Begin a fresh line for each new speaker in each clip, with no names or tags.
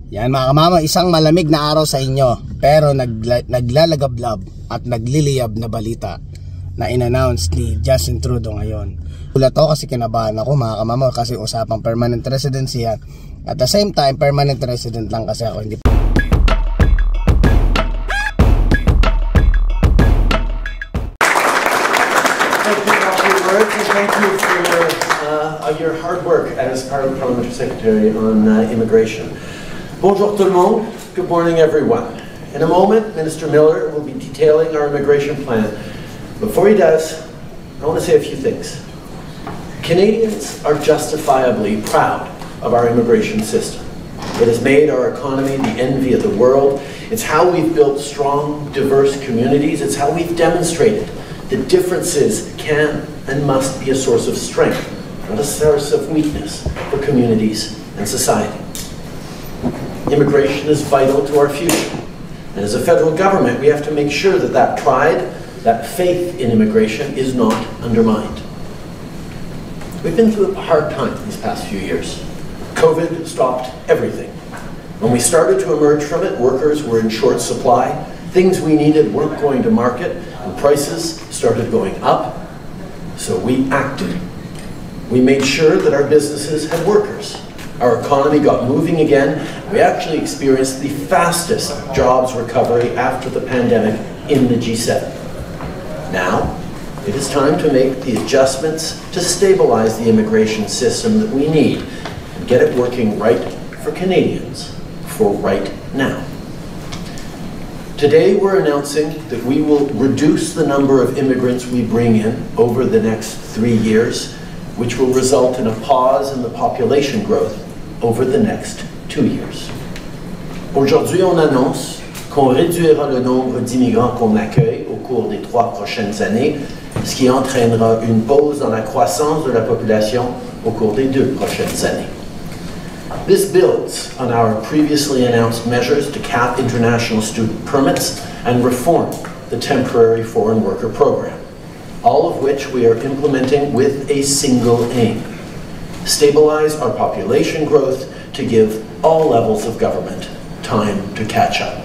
Yan mga kamama, isang malamig na araw sa inyo, pero naglalagablab at nagliliyab na balita na in-announce ni Justin Trudeau ngayon. Ulat ako kasi kinabahan ako mga kamama, kasi usapang permanent residency yan. At the same time, permanent resident lang kasi ako, hindi.
Thank you for your hard work as our Parliamentary Secretary on immigration. Bonjour tout le monde. Good morning, everyone. In a moment, Minister Miller will be detailing our immigration plan. Before he does, I want to say a few things. Canadians are justifiably proud of our immigration system. It has made our economy the envy of the world. It's how we've built strong, diverse communities. It's how we've demonstrated that differences can and must be a source of strength, not a source of weakness for communities and society. Immigration is vital to our future. And as a federal government, we have to make sure that that pride, that faith in immigration is not undermined. We've been through a hard time these past few years. COVID stopped everything. When we started to emerge from it, workers were in short supply. Things we needed weren't going to market, and prices started going up. So we acted. We made sure that our businesses had workers. Our economy got moving again. We actually experienced the fastest jobs recovery after the pandemic in the G7. Now, it is time to make the adjustments to stabilize the immigration system that we need and get it working right for Canadians, for right now. Today we're announcing that we will reduce the number of immigrants we bring in over the next 3 years, which will result in a pause in the population growth over the next 2 years. Aujourd'hui, on annonce qu'on réduira le nombre d'immigrants qu'on accueille au cours des 3 prochaines années, ce qui entraînera une pause dans la croissance de la population au cours des 2 prochaines années. This builds on our previously announced measures to cap international student permits and reform the temporary foreign worker program, all of which we are implementing with a single aim: stabilize our population growth to give all levels of government time to catch up.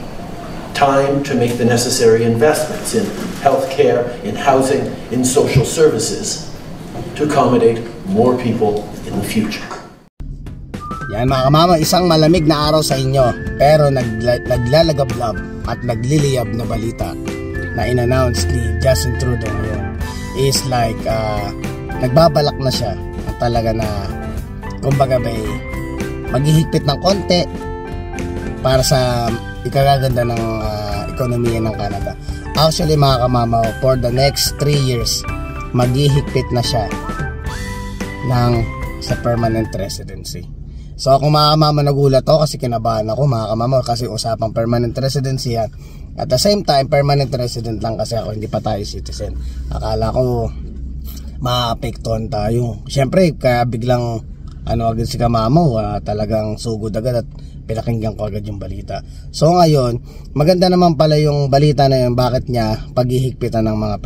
Time to make the necessary investments in healthcare, in housing, in social services to accommodate more people in the future.
Yan mga kamama, isang malamig na araw sa inyo, pero naglalagablab at nagliliyab na balita na in-announce ni Justin Trudeau ngayon is like nagbabalak na siya at talaga na kumbaga maghihigpit ng konti para sa ikagaganda ng ekonomiya ng Canada. Actually mga kamama, for the next 3 years maghihigpit na siya sa permanent residency. So kung mga kamama, nagulat ako kasi kinabahan ako mga kamama, kasi usapang permanent residency yan. At the same time, permanent resident lang kasi ako, hindi pa tayo citizen. Akala ko maapektuhan tayo. Siyempre, kaya biglang agad si kamamo, talagang sugod agad at pinakinggan ko agad yung balita. So ngayon, maganda naman pala yung balita na yun, bakit niya paghihigpitan ng mga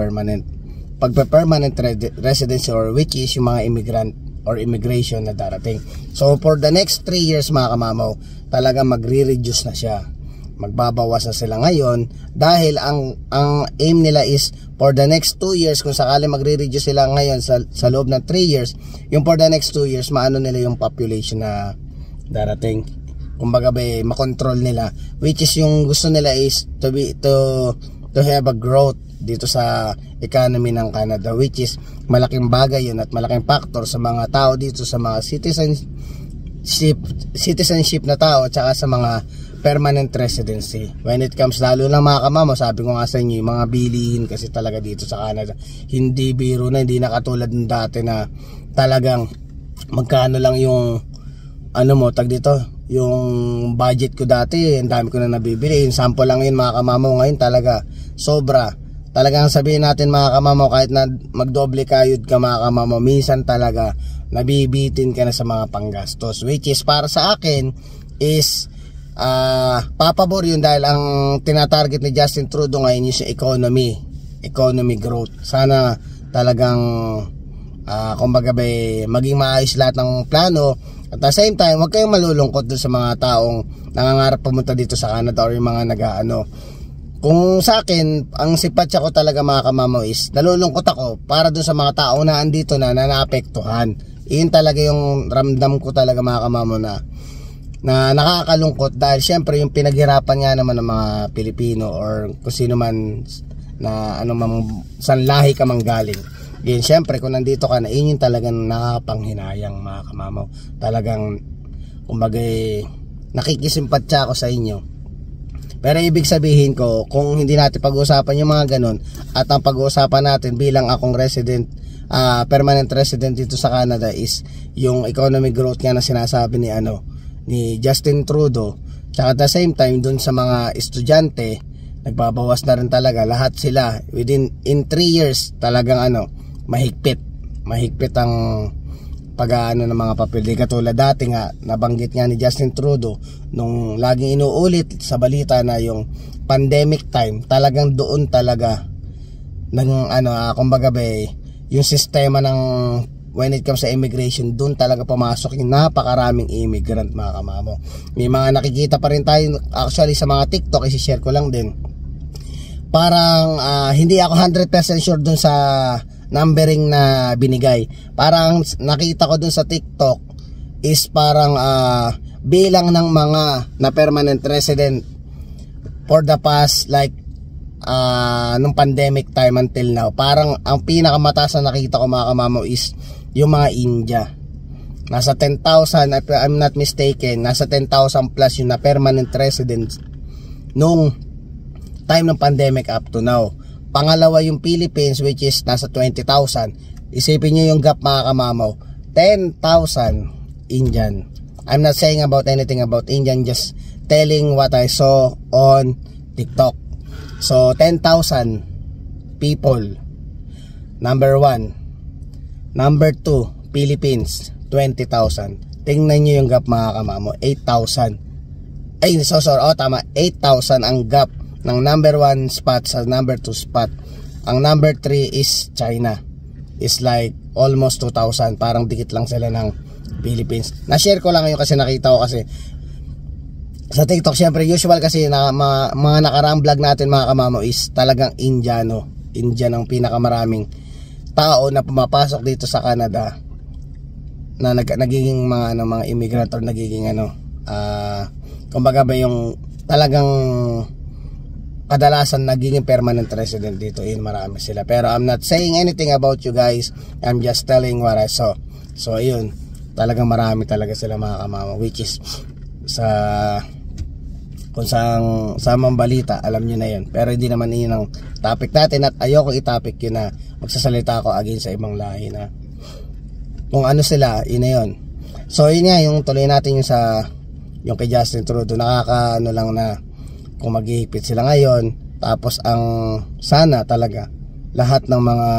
permanent residency, or which is yung mga immigrant or immigration na darating. So for the next 3 years mga kamamaw, talaga magre-reduce na siya. Magbabawas na sila ngayon dahil ang aim nila is for the next 2 years, kung sakali magre-reduce sila ngayon sa loob ng 3 years, yung for the next 2 years maano nila yung population na darating. Kumbaga makontrol nila, which is yung gusto nila is to have a growth dito sa economy ng Canada, which is malaking bagay yun at malaking factor sa mga tao dito, sa mga citizenship na tao at saka sa mga permanent residency. When it comes lalo lang mga kamama, sabi ko nga sa inyo, yung mga bilihin kasi talaga dito sa Canada, hindi biro na, hindi na katulad ng dati na talagang magkano lang yung yung budget ko dati, ang dami ko na nabibili. Yung sample lang yun mga kamama, ngayon talaga sobra. Talagang sabihin natin mga kamamaw, kahit na magdoble kayod ka mga kamamaw, minsan talaga nabibitin ka na sa mga panggastos, which is para sa akin is papabor yun, dahil ang tinatarget ni Justin Trudeau ngayon is economy growth. Sana talagang kumbaga maging maayos lahat ng plano. At At the same time, huwag kayong malulungkot dun sa mga taong nangangarap pumunta dito sa Canada or yung mga nag-ano. Kung sa akin, ang sipatsya ko talaga mga kamamo is nalulungkot ako para dun sa mga taong na andito na naapektuhan. Iyon talaga yung ramdam ko talaga mga kamamo na nakakalungkot dahil syempre yung pinaghirapan nga naman ng mga Pilipino or kung sino man na ano mang sanlahi ka mang galing. Yan, syempre kung nandito ka na, yun yung talagang nakakapanghinayang mga kamamaw. Talagang kumbaga nakikisimpatya ako sa inyo. Pero ibig sabihin ko, kung hindi natin pag-uusapan yung mga ganun, at ang pag-uusapan natin bilang akong resident, permanent resident dito sa Canada is yung economic growth nga na sinasabi ni Justin Trudeau. Tsaka at the same time dun sa mga estudyante, nagbabawas na rin talaga lahat sila in 3 years talagang mahigpit ang pag-aano ng mga papel. Di katulad dati nga nabanggit nga ni Justin Trudeau nung laging inuulit sa balita na yung pandemic time, talagang doon talaga ng kumbaga yung sistema ng when it comes sa immigration, doon talaga pumasok yung napakaraming immigrant mga kamamo. May mga nakikita pa rin tayo actually sa mga TikTok, isi-share ko lang din. Parang hindi ako 100% sure dun sa numbering na binigay. Parang nakita ko dun sa TikTok is parang bilang ng mga na permanent resident for the past nung pandemic time until now, parang ang pinakamataas na nakita ko mga kamamo is yung mga India. Nasa 10,000, if I'm not mistaken, nasa 10,000 plus yung na permanent residents nung time ng pandemic up to now. Pangalawa yung Philippines, which is nasa 20,000. Isipin nyo yung gap mga kamamaw, 10,000 Indian. I'm not saying about anything about Indian, just telling what I saw on TikTok. So 10,000 people, number 1. Number 2, Philippines, 20,000. Tingnan nyo yung gap mga kamamo, 8,000. Ay, tama, 8,000 ang gap ng number 1 spot sa number 2 spot. Ang number 3 is China. Is like almost 2,000. Parang dikit lang sila ng Philippines. Na-share ko lang yun kasi nakita ko kasi sa TikTok. Syempre usual kasi na mga nakaraang vlog natin mga kamamo is talagang Indian ang pinakamaraming tao na pumapasok dito sa Canada na nagiging mga immigrant or nagiging kumbaga yung talagang kadalasan nagiging permanent resident dito. Marami sila, pero I'm not saying anything about you guys, I'm just telling what I saw. So ayun, talagang marami talaga sila mga kamama, which is kung sa balita, alam nyo na yun. Pero hindi naman yun ang topic natin at ayoko i-topic yun na magsasalita ako against sa ibang lahi na kung ano sila, yun na yun. So yun nga, yung tuloy natin yung kay Justin Trudeau, nakakaano lang na kung maghihipit sila ngayon, tapos ang sana talaga lahat ng mga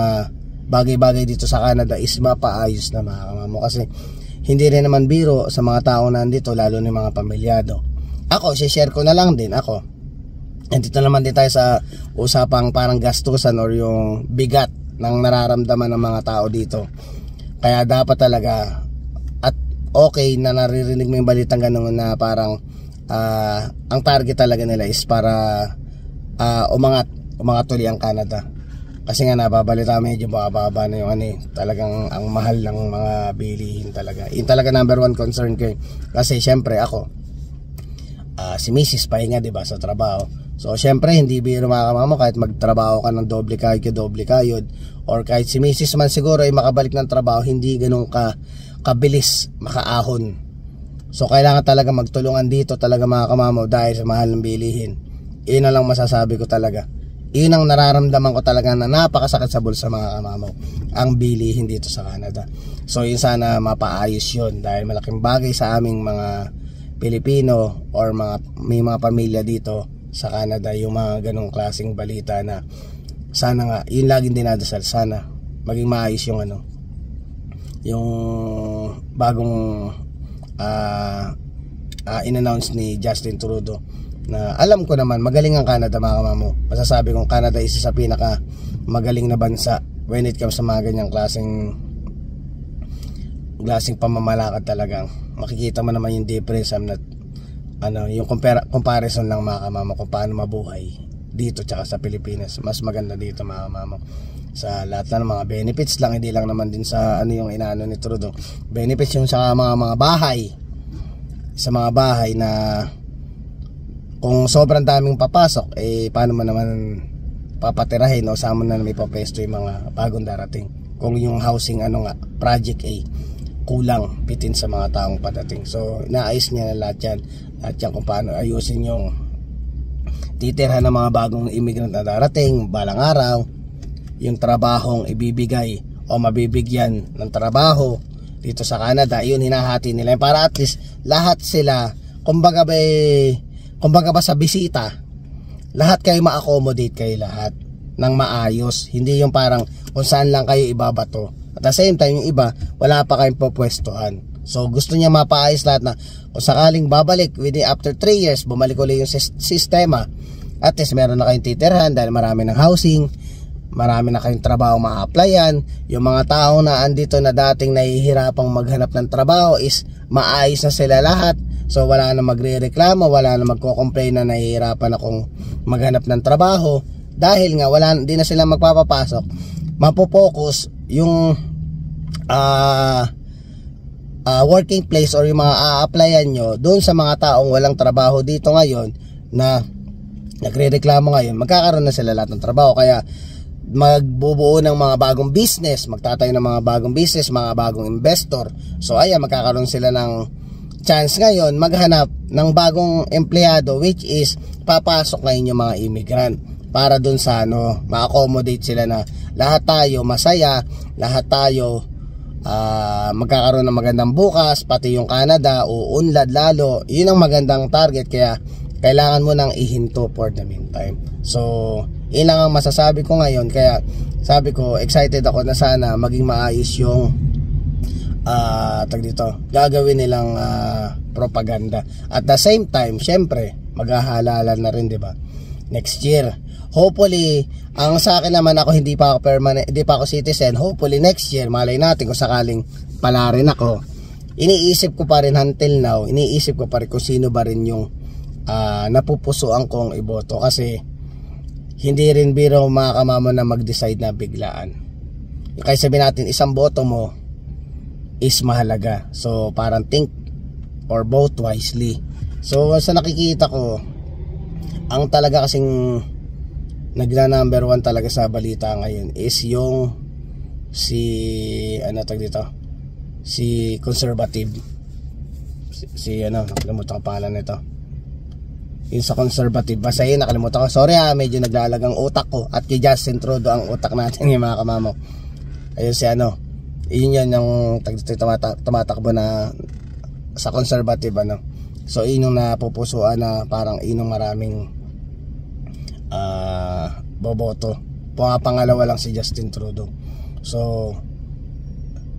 bagay-bagay dito sa Canada is mapaayos na mga kamamo, kasi hindi rin naman biro sa mga tao na nandito, lalo na mga pamilyado. Ako, share ko na lang din ako. Nandito naman din tayo sa usapang parang gastusan or yung bigat ng nararamdaman ng mga tao dito. Kaya dapat talaga, at okay na naririnig mo yung balitang ganun na parang ang target talaga nila is para umangat uli ang Canada. Kasi nga nababalita medyo bababa na yung talagang ang mahal ng mga bilihin talaga. Yun talaga number 1 concern ko. Kasi syempre ako, si Mrs. pahinga diba sa trabaho. So syempre hindi biro mga kamamo kahit magtrabaho ka ng doble kayod, or kahit si Mrs. man siguro ay makabalik ng trabaho, hindi ganun kabilis makaahon. So kailangan talaga magtulungan dito talaga mga kamamo dahil sa mahal ng bilihin. Iyon na lang masasabi ko talaga. Iyon ang nararamdaman ko talaga na napakasakit sa bulsa mga kamamo, ang bilihin dito sa Canada. So yun sana mapaayos yun dahil malaking bagay sa aming mga Pilipino or may mga pamilya dito sa Canada yung mga ganong klaseng balita na sana nga, yun laging dinadasal, sana maging maayos yung yung bagong in-announce ni Justin Trudeau na alam ko naman magaling ang Canada mga kamamo. Masasabi kong Canada isa sa pinaka magaling na bansa when it comes sa mga ganyang klaseng pamamalakad talagang makikita mo naman yung difference yung comparison lang mga kamamo kung paano mabuhay dito tsaka sa Pilipinas. Mas maganda dito mga kamamo sa lahat ng mga benefits lang, hindi lang naman din sa yung inaano ni Trudeau. Benefits yung sa mga bahay, sa mga bahay na kung sobrang daming papasok, paano mo naman papatirahin o saan mo na may papesto yung mga bagong darating kung yung housing project kulang bitin sa mga taong padating. So naayos niya na lahat yan kung paano ayusin yung titirhan ng mga bagong immigrant na darating balang araw, yung trabahong ibibigay o mabibigyan ng trabaho dito sa Canada, yun hinahati nila para at least lahat sila, kumbaga ba sa bisita, lahat kayo ma-accommodate kayo lahat ng maayos, hindi yung parang kung saan lang kayo ibabato. At the same time, yung iba wala pa kayong popwestuhan. So gusto niya mapaayos lahat na kung sakaling babalik after 3 years, bumalik ulit yung sistema, at least meron na kayong titirhan dahil marami ng housing, marami na kayong trabaho ma-applyan. Yung mga tao na andito na dating nahihirapang maghanap ng trabaho is maayos na sila lahat. So wala na magre-reklamo, wala na magko-complain na nahihirapan akong maghanap ng trabaho dahil nga di na sila magpapapasok. Mapopokus yung working place or yung mga a-applyan nyo doon sa mga taong walang trabaho dito ngayon na nagre-reklamo ngayon. Magkakaroon na sila lahat ng trabaho, kaya magbubuo ng mga bagong business, magtatayo ng mga bagong business, mga bagong investor. So ayan, magkakaroon sila ng chance ngayon maghanap ng bagong empleyado, which is papasok ngayon yung mga immigrant para dun sa ma-accommodate sila na lahat tayo masaya, lahat tayo magkakaroon ng magandang bukas, pati yung Canada uunlad lalo. Yun ang magandang target, kaya kailangan mo nang ihinto for the meantime. So yun lang ang masasabi ko ngayon, kaya sabi ko excited ako na sana maging maayos yung gagawin nilang propaganda. At the same time, syempre maghahalalan na rin, 'di ba? Next year, hopefully, ang sa akin naman, ako hindi pa ako permanent, hindi pa ako citizen. Hopefully next year, malay natin kung sakaling pala rin ako. Iniisip ko pa rin until now, iniisip ko pa rin kung sino ba rin yung napupusuan kong iboto, kasi hindi rin biro mga kamamo na mag-decide na biglaan. Kaya sabihin natin isang boto mo is mahalaga, so parang think or vote wisely. So sa nakikita ko, ang talaga kasing nagna-number 1 talaga sa balita ngayon is yung si conservative, nakalimutan ko pangalan nito. Yung sa conservative, basta yun, nakalimutan ko. Sorry medyo naglalagang utak ko. At kay Justin Trudeau ang utak natin yung mga kamamo. Ayun yun yung tumatakbo na sa conservative So yun yung napupusuan na parang yun yung maraming boboto. Pangalawa lang si Justin Trudeau. So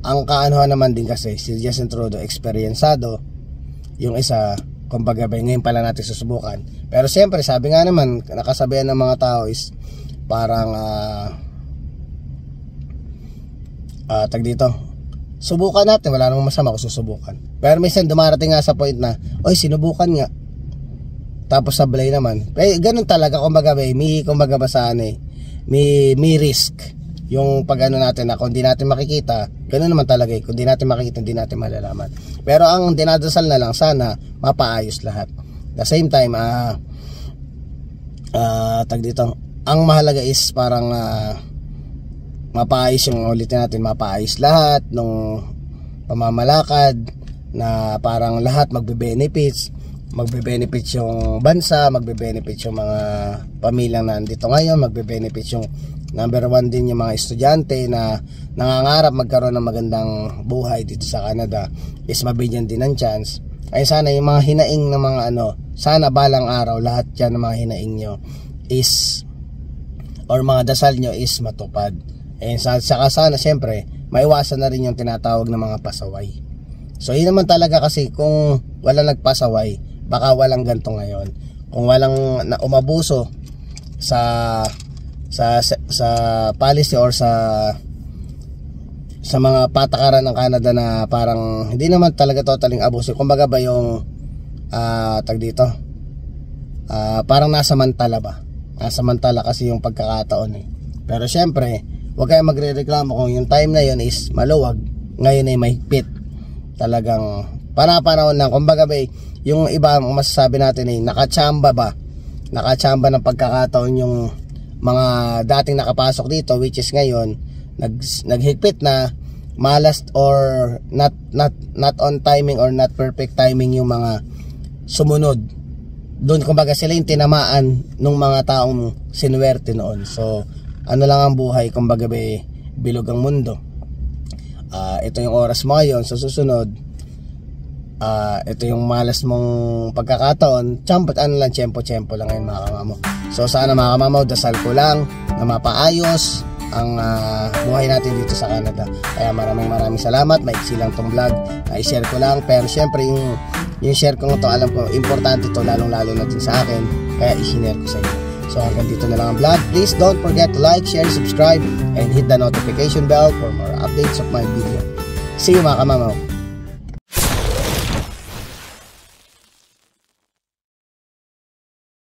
ang kaanuhan naman din kasi si Justin Trudeau eksperyensado, yung isa kumbaga ngayon pala natin susubukan. Pero siyempre sabi nga naman, nakasabihan ng mga tao is parang subukan natin, wala namang masama kung susubukan. Pero minsan dumarating nga sa point na sinubukan nga, tapos sablay naman. Ganun talaga, kumbaga may risk yung pag natin na kung di natin makikita. Ganun naman talaga kung di natin makikita, hindi natin malalaman. Pero ang dinadasal na lang, sana mapaayos lahat. The same time, ang mahalaga is parang mapaayos yung ulitin natin, mapaayos lahat ng pamamalakad na parang lahat magbe-benefits yung bansa, magbe-benefits yung mga pamilyang nandito ngayon, magbe-benefits yung number 1 din yung mga estudyante na nangangarap magkaroon ng magandang buhay dito sa Canada, is mabigyan din ng chance. Ay sana yung mga hinaing ng mga sana balang araw lahat yan ng mga hinaing nyo is, or mga dasal nyo is matupad. Saka sana siyempre maiwasan na rin yung tinatawag ng mga pasaway. So yun naman talaga, kasi kung walang nagpasaway, baka walang ganito ngayon. Kung walang umabuso sa policy or sa sa mga patakaran ng Canada na parang hindi naman talaga totaling abuso. Kumbaga ba yung tag dito, parang nasa mantala ba? Nasa mantala kasi yung pagkakataon eh. Pero syempre, huwag kayong magre-reklamo kung yung time na yun is maluwag, ngayon ay mahigpit. Talagang panahon lang. Kumbaga ba, yung iba masasabi natin ay nakachamba ba? Nakachamba ng pagkakataon yung mga dating nakapasok dito, which is ngayon naghigpit na, malas or not on timing or not perfect timing yung mga sumunod. Doon kumbaga sila yung tinamaan ng mga taong sinuwerte noon. So ano lang ang buhay, kumbaga bilog ang mundo. Ito yung oras mo ngayon, sa susunod ito yung malas mong pagkakataon, tiyempo lang ngayon mga kamamo. So sana mga kamamo, dasal ko lang na mapaayos ang buhay natin dito sa Canada. Kaya maraming salamat. Maiksi lang tong vlog, i-share ko lang, pero syempre yung share ko to, alam ko importante to, lalong lalo na din sa akin, kaya i-share ko sa inyo. So hanggang dito na lang ang vlog. Please don't forget to like, share, subscribe, and hit the notification bell for more updates of my video. See you mga kamamo.